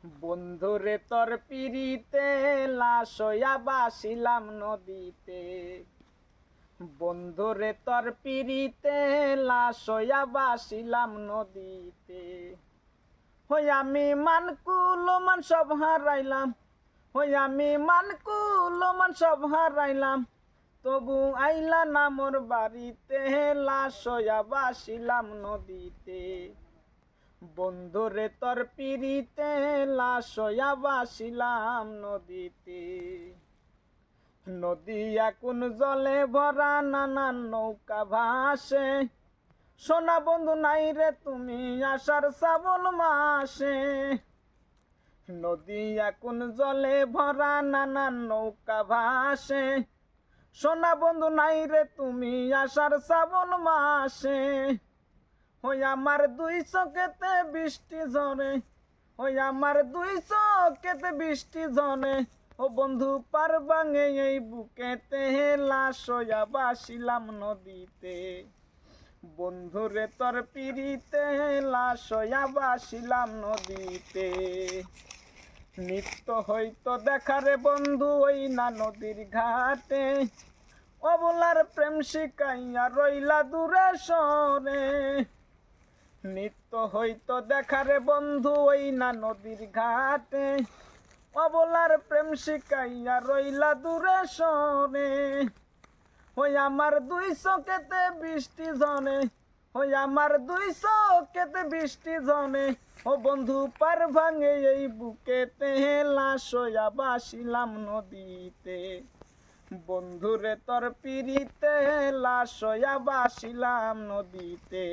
বন্ধুরে তোর পিরিতে লাশ হইয়া বাসিলাম নদীতে। বন্ধুরে তোর পিরিতে লাশ হইয়া বাসিলাম নদীতে। হই আমি মানকুল মান সব হারাইলাম, হই আমি মানকুল মান সব হারাইলাম, তবু আইলা না মোর বাড়িতে, লাশ হইয়া বাসিলাম নদীতে। বন্ধুরে তোর পিরিতে লাশ হইয়া বাসিলাম নদীতে। নদী এখন জলে ভরা, নানান নৌকা ভাসে, সোনা বন্ধু নাই রে তুমি আষাঢ় শ্রাবণ মাসে। নদী এখন জলে ভরা, নানান নৌকা ভাসে, সোনা বন্ধু নাই রে তুমি আষাঢ় শ্রাবণ মাসে। হই আমার দুই চোখেতে বৃষ্টি ঝরে, হই আমার দুই চোখেতে বৃষ্টি ঝরে, ও বন্ধু পার ভাঙে এই বুকেতে, লাশ হইয়া বাসিলাম নদীতে। বন্ধুরে তোর পিরিতে লাশ হইয়া বাসিলাম নদীতে। নিত্য হইতো দেখারে বন্ধু ওই না নদীর ঘাটে, অবলার প্রেম শিকাইয়া রইলা দূরে সরে। নিত্য হইতো দেখারে বন্ধু ওই না নদীর ঘাটে, অবলার প্রেম শিকাইয়া রইলা দূরে সরে। হই আমার দুই চোখেতে বৃষ্টি জনে, হই আমার দুই চোখেতে বৃষ্টি জনে, ও বন্ধু পার ভাঙে এই বুকেতে, লাশ হইয়া বাসিলাম নদীতে। বন্ধুরে তোর পিরিতে লাশ হইয়া বাসিলাম নদীতে।